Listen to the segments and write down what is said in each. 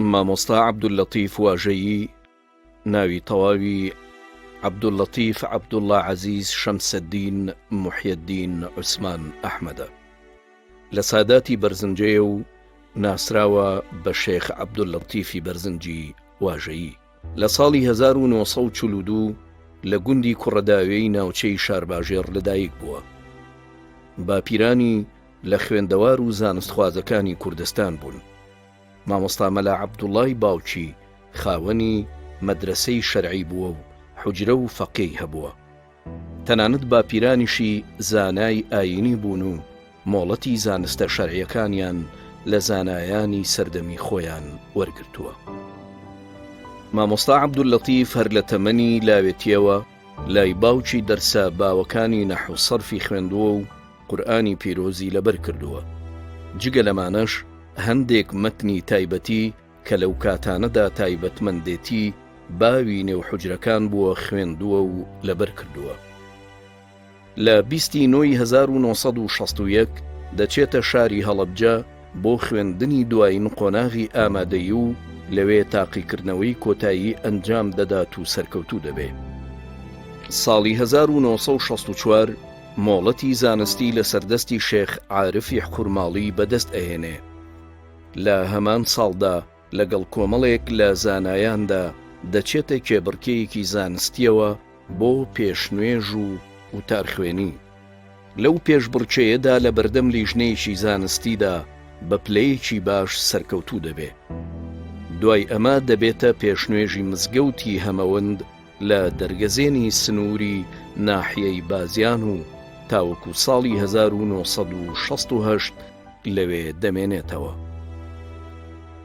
مامۆستا عەبدولەتیف واژەیی، ناوی تەواوی عەبدولەتیف عەبدوڵڵا عەزیز شەمسەددین موحیەددین عوسمان ئەحمەدە. لە ساداتی بەرزنجەیە و ناسراوە بە شێخ عەبدولەتیفی بەرزنجی واژەیی. لە ساڵی 1942 لە گوندی کوڕەداوێی ناوچەی شارباژێر لەدایک بووە. باپیرانی لە خوێندەوار و زانستخوازەکانی کوردستان بوون. مامۆستا مەلا عەبدوڵڵای باوکی خاوەنی مەدرسەی شەرعی بووە و حوجرە و فەقێی هەبووە. تەنانەت باپیرانیشی زانای ئاینی بوون و مۆڵەتی زانستە شەرعیەکانیان لە زانایانی سەردەمی خۆیان وەرگرتووە. مامۆستا عەبدولەتیف هەر لە تەمەنی لاوێتیەوە لای باوکی دەرسە باوەکانی نەحو سەرفی خوێندووە و قورئانی پیرۆزی لەبەر کردووە. جگە لەمانەش هەندێک مەتنی تایبەتی کە لەو کاتانەدا تایبەتمەندێتی باوی نێو حوجرەکان بووە خوێندووە و لەبەر کردووە. لە 1961 دەچێتە شاری هەڵەبجە بۆ خوێندنی دوایین قۆناغی ئامادەیی و لەوێ تاقیکردنەوەی کۆتایی ئەنجام دەدات و سەرکەوتوو دەبێ. ساڵی 1964 مۆڵەتی زانستی لە سەردەستی شێخ عارفی حکوورماڵی بەدەست ئەهێنێ. لە هەمان ساڵدا لەگەڵ کۆمەڵێک لە زانایاندا دەچێتە کێبڕکەیەکی زانستیەوە بۆ پێشنوێژ و وتارخوێنی. لەو پێشبڕکێیەدا لە بەردەم لیژنەیەکی زانستیدا بە پلەیەکی باش سەرکەوتوو دەبێ. دوای ئەمە دەبێتە پێشنوێژی مزگەوتی هەمەوەند لە دەرگەزێنی سنووری ناحیەی بازیان و تاوەکو ساڵی 1968 لەوێ دەمێنێتەوە.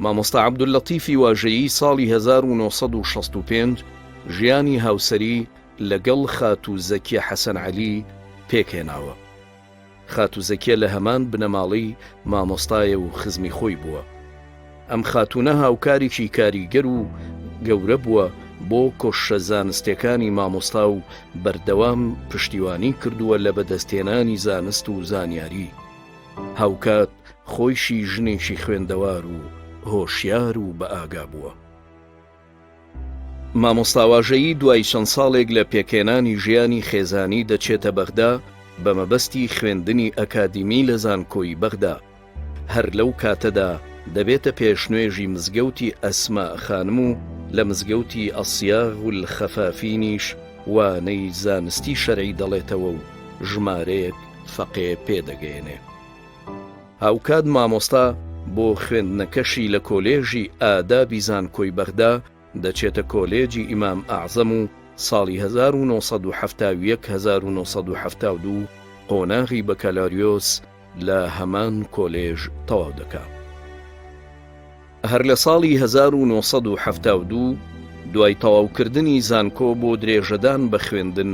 مامۆستا عەبدولەتیفی واژەیی ساڵی 1965 ژیانی هاوسەری لەگەڵ خاتوو زەکیە حەسەن عەلی پێکهێناوە. خاتوو زەکیە لە هەمان بنەماڵەی مامۆستایە و خزمی خۆی بووە. ئەم خاتوونە هاوکارێکی کاریگەر و گەورە بووە بۆ کۆشە زانستیەکانی مامۆستا و بەردەوام پشتیوانی کردووە لە بەدەستێنانی زانست و زانیاری. هاوکات خۆیشی ژنێکی خوێندەوار و هۆشیار و بە ئاگا بووە. مامۆستا واژەیی دوای چەند ساڵێک لە پێکهێنانی ژیانی خێزانی دەچێتە بەغدا بە مەبەستی خوێندنی ئەکادیمی لە زانکۆی بەغدا. هەر لەو کاتەدا دەبێتە پێشنوێژی مزگەوتی ئەسما خانم و لە مزگەوتی ئەسیاغ و الخەفافینیش وانەی زانستی شەرعی دەڵێتەوە و ژمارەیەک فەقێ پێدەگەێنێ. هاوکات مامۆستا بۆ خوێندنەکەشی لە کۆلێژی ئادابی زانکۆی بەغدا دەچێتە کۆلێجی ئیمام ئەعزەم و ساڵی 1970-1972 قۆناغی بەکەلاریۆس لە هەمان کۆلێژ تەواو دەکات. هەر لە ساڵی 1972 دوای تەواوکردنی زانکۆ بۆ درێژەدان بە خوێندن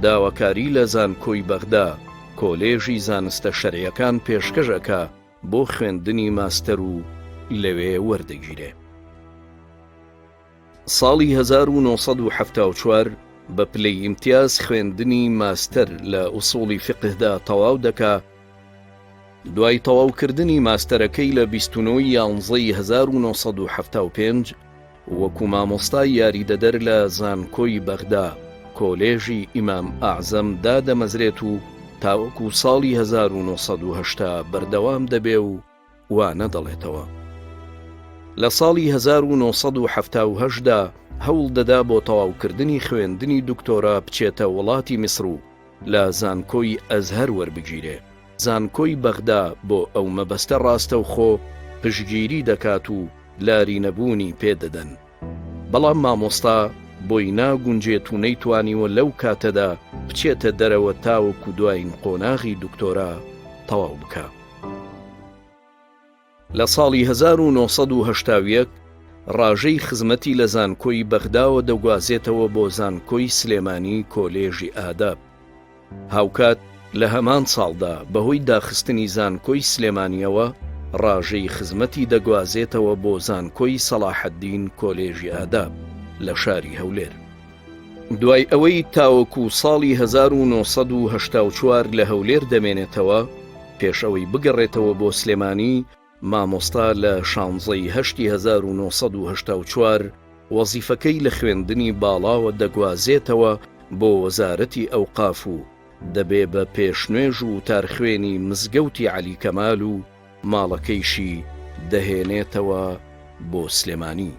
داواکاری لە زانکۆی بەغدا کۆلێژی زانستە شەرعیەکان پێشکەشەکە بۆ خوێندنی ماستەر و لەوێ وەردەگیرێ. ساڵی 1974 بە پلەی ئیمتیاز خوێندنی ماستەر لە ئوسوڵی فقهدا تەواو دەکا. دوای تەواوکردنی ماستەرەکەی لە 29 یانزەی 1975 وەکو مامۆستای یاریدەدەر لە زانکۆی بەغدا کۆلێژی ئیمام ئەعزەم دادەمەزرێت و تاوەکو ساڵی 1980 بەردەوام دەبێ و وانە دەڵێتەوە. لە ساڵی 1970دا هەوڵ دەدا بۆ تەواوکردنی خوێندنی دکتۆرا بچێتە وڵاتی میسر و لە زانکۆی ئەزهەر وەربگیرێ. زانکۆی بەغدا بۆ ئەو مەبەستە ڕاستە و خۆ پشتگیری دەکات و لاری نەبوونی پێدەدەن. بەڵام مامۆستا بۆی ناگونجێت و نەیتوانیوە لەو کاتەدا بچێتە دەرەوە تاوەکو دوایین قۆناغی دکتۆرا تەواو بکە. لە ساڵی 1970 ڕاژەی خزمەتی لە زانکۆی بەغداوە دەگوازێتەوە بۆ زانکۆی سلێمانی کۆلێژی ئاداب. هاوکات لە هەمان ساڵدا بەهۆی داخستنی زانکۆی سلێمانیەوە ڕاژەی خزمەتی دەگوازێتەوە بۆ زانکۆی سەلاحەددین کۆلێژی ئاداب لە شاری هەولێر. دوای ئەوەی تاوەکو ساڵی 1984 لە هەولێر دەمێنێتەوە پێش ئەوەی بگەڕێتەوە بۆ سلێمانی مامۆستا لە 16/1984 وەزیفەکەی لە خوێندنی باڵاوە دەگوازێتەوە بۆ وەزارەتی ئەوقاف و دەبێ بە پێشنوێژ و تارخوێنی مزگەوتی عەلی کەمال و ماڵەکەیشی دەهێنێتەوە بۆ سلێمانی.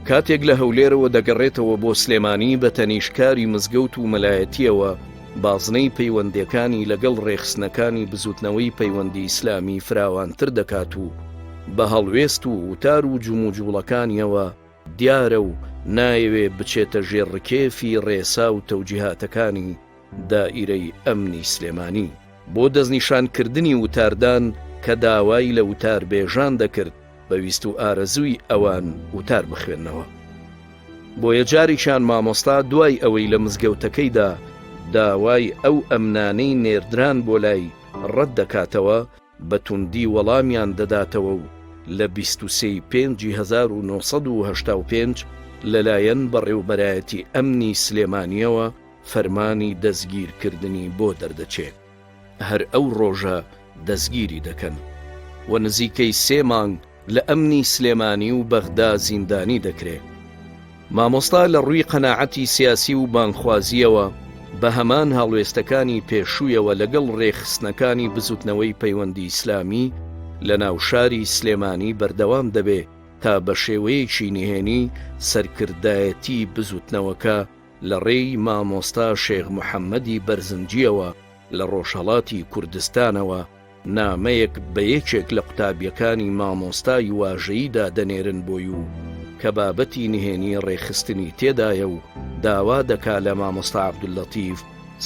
کاتێک لە هەولێرەوە دەگەڕێتەوە بۆ سلێمانی بە تەنیشکاری مزگەوت و مەلایەتیەوە بازنەی پەیوەندیەکانی لەگەڵ ڕێخستنەکانی بزوتنەوەی پەیوەندی ئیسلامی فراوانتر دەکات و بە هەڵوێست و وتار و جوموجوڵەکانیەوە دیارە و نایەوێ بچێتە ژێڕکێفی ڕێسا و تەوجیهاتەکانی دائیرەی ئەمنی سلێمانی بۆ دەستنیشانکردنی وتاردان کە داوای لە وتار بێژان دەکرد بەویست و ئارەزووی ئەوان وتار بخوێنەوە. بۆیە جاریشان مامۆستا دوای ئەوەی لە مزگەوتەکەیدا داوای ئەو ئەمنانەی نێردران بۆ لای ڕەت دەکاتەوە بە توندی وەڵامیان دەداتەوە و لە 23/1985 لەلایەن بەڕێوەبەرایەتی ئەمنی سلێمانیەوە فەرمانی دەستگیرکردنی بۆ دەردەچێت. هەر ئەو ڕۆژە دەستگیری دەکەن و نزیکەی 3 مانگ لە ئەمنی سلێمانی و بەغدا زیندانی دەکرێت. مامۆستا لە ڕووی قەناعەتی سیاسی و بانخوازیەوە بە هەمان هەڵوێستەکانی پێشوویەوە لەگەڵ ڕێخستنەکانی بزوتنەوەی پەیوەندی ئیسلامی لە ناوشاری سلێمانی بەردەوام دەبێ تا بە شێوەیەکی نهێنی سەرکردایەتی بزوتنەوەکە لە ڕێی مامۆستا شێخ محەممەدی بەرزنجیەوە لە ڕۆژهەڵاتی کوردستانەوە نامەیەک بە یەکێک لە قوتابیەکانی مامۆستای واژەییدا دەنێرن بۆی و کە بابەتی نهێنی ڕێخستنی تێدایە و داوا دەکا لە مامۆستا عەبدولەتیف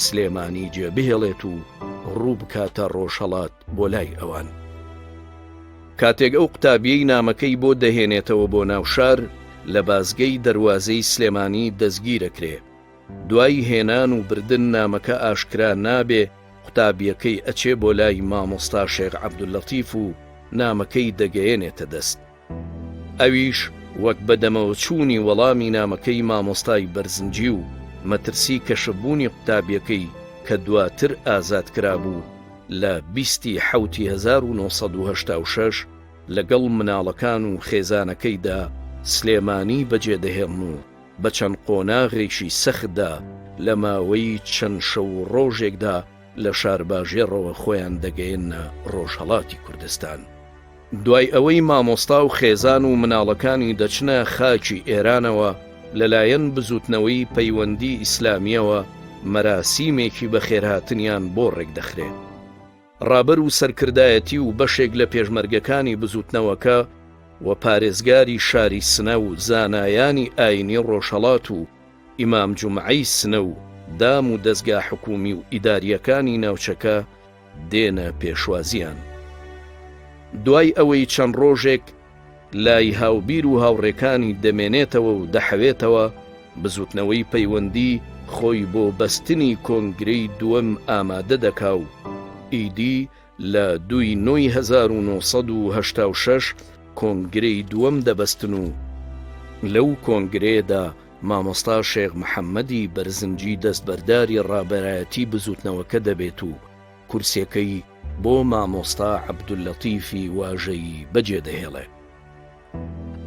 سلێمانی جێبهێڵێت و ڕوو بکاتە ڕۆژهەڵات بۆ لای ئەوان. کاتێک ئەو قوتابیەی نامەکەی بۆ دەهێنێتەوە بۆ ناوشار لە بازگەی دەروازەی سلێمانی دەستگیرەکرێ. دوای هێنان و بردن نامەکە ئاشکرا نابێ قوتابیەکەی ئەچێ بۆ لای مامۆستا شێخ عەبدولەتیف و نامەکەی دەگەیەنێتە دەست. ئەویش وەک بەدەمەوە چوونی وەڵامی نامەکەی مامۆستای بەرزنجی و مەترسی کەشەبوونی قوتابیەکەی کە دواتر ئازاد کرابوو لە 20/1986 لەگەڵ مناڵەکان و خێزانەکەیدا سلێمانی بەجێدەهێڵن و بە چەند قۆناغێکی سەختدا لە ماوەی چەند شەو ڕۆژێکدا لە شارباژێڕەوە خۆیان دەگەیەنە ڕۆژهەڵاتی کوردستان. دوای ئەوەی مامۆستا و خێزان و مناڵەکانی دەچنە خاکی ئێرانەوە لەلایەن بزوتنەوەی پەیوەندی ئیسلامیەوە مەراسیمێکی بەخێرهاتنیان بۆ ڕێکدەخرێت. ڕابەر و سەرکردایەتی و بەشێک لە پێشمەرگەکانی بزوتنەوەکە و پارێزگاری شاری سنە و زانایانی ئاینی ڕۆژهەڵات و ئیمام جومعەی سنە و دام و دەستگا حکومی و ئیداریەکانی ناوچەکە دێنە پێشوازیان. دوای ئەوەی چەند ڕۆژێک لای هاوبیر و هاوڕێکانی دەمێنێتەوە و دەحەوێتەوە بزوتنەوەی پەیوەندی خۆی بۆ بەستنی کۆنگرەی دووەم ئامادە دەکا و ئیدی لە 2/1986 کۆنگرەی دووەم دەبەستن و لەو کۆنگرەیەدا مامۆستا شێخ محەممەدی بەرزنجی دەستبەرداری ڕابەرایەتی بزوتنەوەکە دەبێت و کورسەکەی بۆ مامۆستا عەبدولەتیفی واژەیی بەجێدەهێڵێ.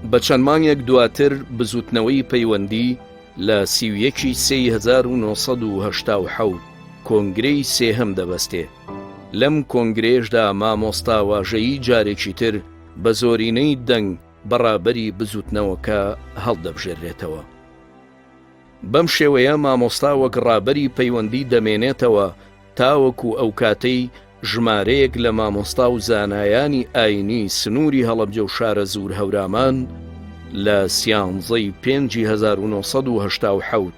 بە چەند مانگێک دواتر بزوتنەوەی پەیوەندی لە 31/1987 کۆنگرەی سێهەم دەبەستێ. لەم کۆنگرێشدا مامۆستا واژەیی جارێکی تر بە زۆرینەی دەنگ بەڕابەری بزوتنەوەکە هەڵدەبژێرێتەوە. بەم شێوەیە مامۆستا وەک ڕابەری پەیوەندی دەمێنێتەوە تاوەکو ئەو کاتەی ژمارەیەک لە مامۆستا و زانایانی ئاینی سنووری هەڵەبجە و شارە زوور هەورامان لە 13/1987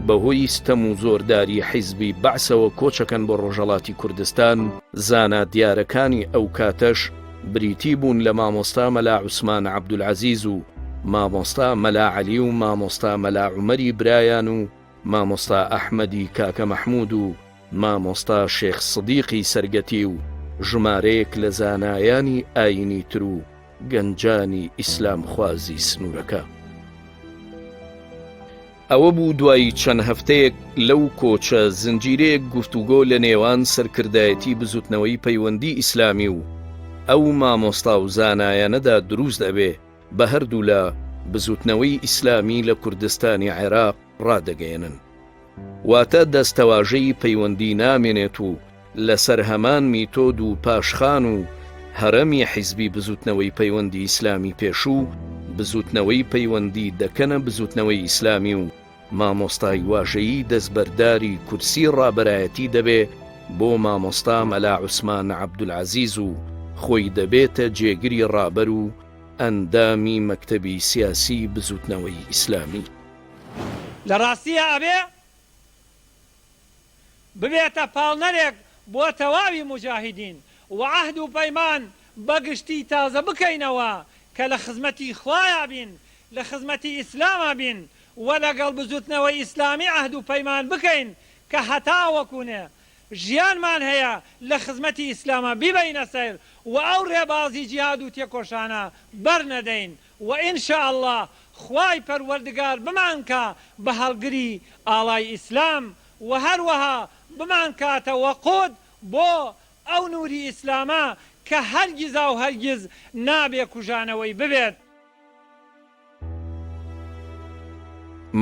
بەهۆی ستەم و زۆرداری حیزبی بەعسەوە کۆچەکەن بۆ ڕۆژهەڵاتی کوردستان. زانا دیارەکانی ئەو کاتەش بریتی بوون لە مامۆستا مەلا عوسمان عەبدولعەزیز و مامۆستا مەلا عەلی و مامۆستا مەلا عومەری برایان و مامۆستا ئەحمەدی کاکە مەحموود و مامۆستا شێخ سدیقی سەرگەتی و ژمارەیەک لە زانایانی ئاینی تر و گەنجانی ئیسلام خوازی سنوورەکە. ئەوە بوو دوای چەند هەفتەیەک لەو کۆچە زنجیرەیەک گفتوگۆ لە نێوان سەرکردایەتی بزوتنەوەی پەیوەندی ئیسلامی و ئەو مامۆستا و زانایانەدا دروست دەبێ بە هەردوو لە بزوتنەوەی ئیسلامی لە کوردستانی عێراق ڕادەگەێنن. واتە دەستەواژەی پەیوەندی نامێنێت و لەسەر هەمان میتۆد و پاشخان و هەرەمی حیزبی بزوتنەوەی پەیوەندی ئیسلامی پێشوو بزوتنەوەی پەیوەندی دەکەنە بزوتنەوەی ئیسلامی و مامۆستای واژەیی دەستبەرداری کورسی ڕابەرایەتی دەبێ بۆ مامۆستا مەلا عوسمان عەبدولعەزیز و خۆی دەبێتە جێگری ڕابەر و ئەندامی مەکتەبی سیاسی بزوتنەوەی ئیسلامی. لە ڕاستیە ئەبێ ببێتە پاڵنەرێک بۆ تەواوی مجاهیدین و عەهد و پەیمان بەگشتی تازە بکەینەوە کە لە خزمەتی خوایە بین، لە خزمەتی ئیسلامە بین و لەگەڵ بزوتنەوەی ئیسلامی عەهد و پەیمان بکەین کە هەتا وەکوونێ ژیانمان هەیە لە خزمەتی ئیسلامە بیبەینە سەیر و ئەو ڕێبازی جیهاد و تێکۆشانە بەرنەدەین و ئینشاءالله خوای پەروەردگار بمانکە بە هەڵگری ئاڵای ئیسلام و هەروەها بمان کاتە وەقود بۆ ئەو نووری ئیسلامە کە هەرگیز و هەرگیز نابێ کوژانەوەی ببێت.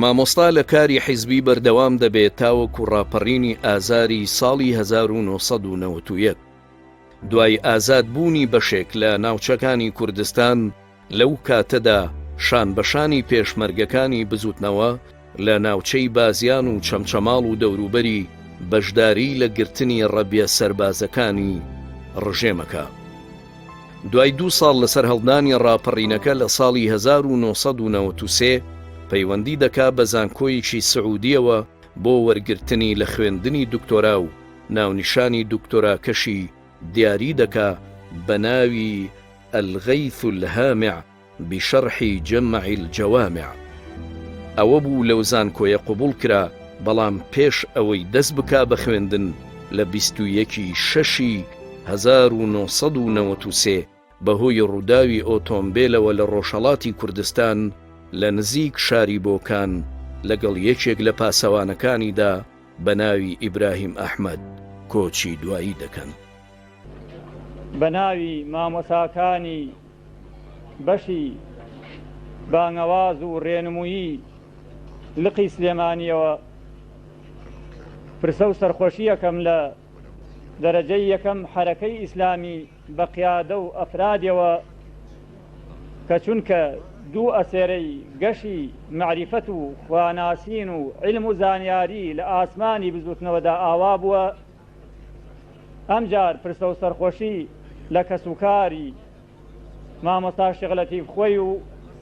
مامۆستا لە کاری حیزبی بەردەوام دەبێت تاوەکو ڕاپەڕینی ئازاری ساڵی 1991 دوای ئازادبوونی بەشێک لە ناوچەکانی کوردستان لەو کاتەدا شانبەشانی پێشمەرگەکانی بزوتنەوە لە ناوچەی بازیان و چەمچەماڵ و دەوروبەری بەشداری لە گرتنی ڕەبیە سەربازەکانی ڕژێمەکە. دوای 2 ساڵ لەسەر هەڵدانی ڕاپەڕینەکە لە ساڵی 1993 پەیوەندی دەکا بە زانکۆیەکی سعودیەوە بۆ وەرگرتنی لە خوێندنی دکتۆرا و ناونیشانی دکتۆراکەشی دیاری دەکا بە ناوی الغەیث الهامع بشرح جەمع الجەوامع. ئەوە بوو لەو زانکۆیە قبوڵ کرا، بەڵام پێش ئەوەی دەست بکا بە خوێندن لە 21/6/1993 بەهۆی ڕووداوی ئۆتۆمبیلەوە لە ڕۆژهەڵاتی کوردستان لە نزیک شاری بۆکان لەگەڵ یەکێک لە پاسەوانەکانیدا بە ناوی ئیبراهیم ئەحمەد کۆچی دوایی دەکەن. بە ناوی مامۆساکانی بەشی بانگەواز و ڕێنمویی لقی سلێمانیەوە پرسە و سەرخۆشی یەکەم لە دەرەجەی یەکەم حەرەکەی ئیسلامی بە قیادە و ئەفرادیەوە کە چونکە دوو ئەسێرەی گەشی معریفەت و خواناسین و علم و زانیاری لە ئاسمانی بزوتنەوەدا ئاوا بووە، ئەمجار پرسە و سەرخۆشی لە کەسوکاری مامۆستا شێخ لەتیف خۆی و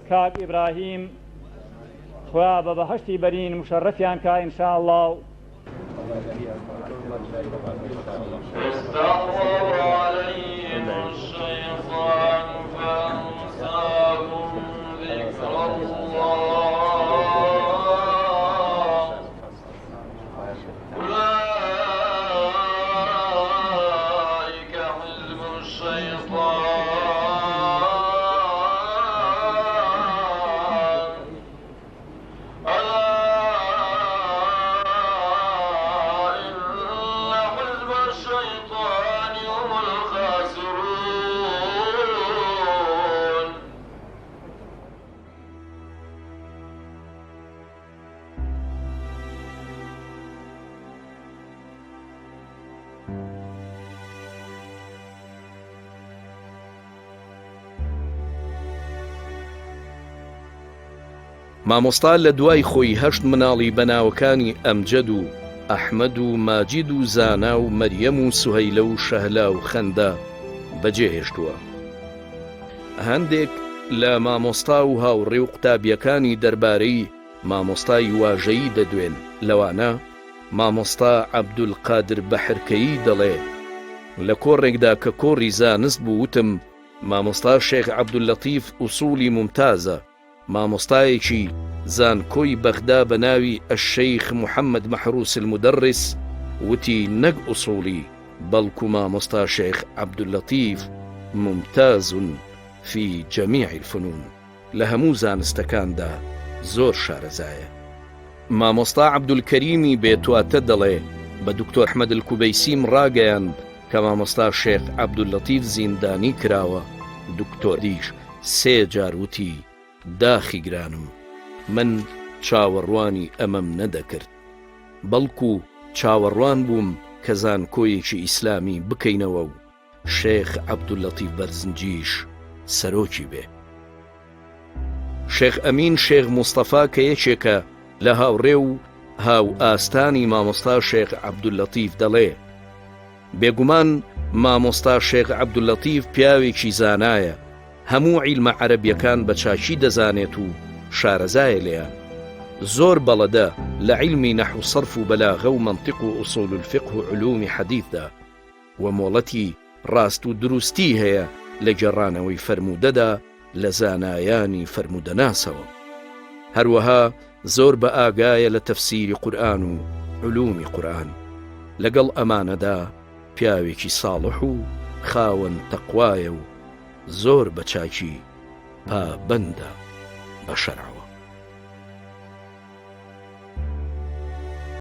کاک ئیبراهیم خوا بە بەهەشتی بەرین مشەرەفیان کا ئینشاءالله. مامۆستا لە دوای خۆی 8 مناڵی بەناوەکانی ئەمجەد و ئەحمەد و ماجید و زانا و مەریەم و سوهەیلە و شەهلا و خەندا بەجێهێشتووە. هەندێک لە مامۆستا و هاوڕێ و قوتابیەکانی دەربارەی مامۆستای واژەیی دەدوێن. لەوانە مامۆستا عەبدولقادر بەحرکەیی دەڵێ لە کۆڕێکدا کە کۆڕی زانست بوو وتم مامۆستا شێخ عەبدوللەتیف ئوسوڵی ممتازە. مامۆستایەکی زانکۆی بەغدا بە ناوی الشەیخ محەممەد مەحروس المدەڕس وتی نەک ئوسوڵی بەڵکو مامۆستا شێخ عەبدوللەتیف ممتاز في جەمیع الفنون، لە هەموو زانستەکاندا زۆر شارەزایە. مامۆستا عەبدولکەریمی بێتواتە دەڵێ بە دکتۆر ئەحمەد الکوبەیسیم ڕاگەیاند کە مامۆستا شێخ عەبدولەتیف زیندانی کراوە. دکتۆریش 3 جار وتی داخی گرانم، من چاوەڕوانی ئەمەم نەدەکرد، بەڵکو چاوەڕوان بووم کە زانکۆیەکی ئیسلامی بکەینەوە و شێخ عەبدولەتیف بەرزنجیش سەرۆکی بێ. شێخ ئەمین شێخ موستەفا کە یەکێکە لە هاوڕێ و هاو ئاستانی مامۆستا شێخ عەبدولەتیف دەڵێ بێگومان مامۆستا شێخ عەبدولەتیف پیاوێکی زانایە، هەموو عیلمە عەرەبیەکان بە چاچی دەزانێت و شارەزایە لێیان، زۆر بەڵەدە لە عیلمی نەحو سەرف و بەلاغە و مەنطیق و ئوسوڵ الفقه و علومی حەدیثدا، و مۆڵەتی ڕاست و دروستی هەیە لە گەڕانەوەی فەرموودەدا لە زانایانی فەرموودەناسەوە. هەروەها زۆر بە ئاگایە لە تەفسیری قورئان و علومی قورئان. لەگەڵ ئەمانەدا پیاوێکی ساڵح و خاوەن تەقوایە و زۆر بە چاکی پابەندە بە شەرعەوە.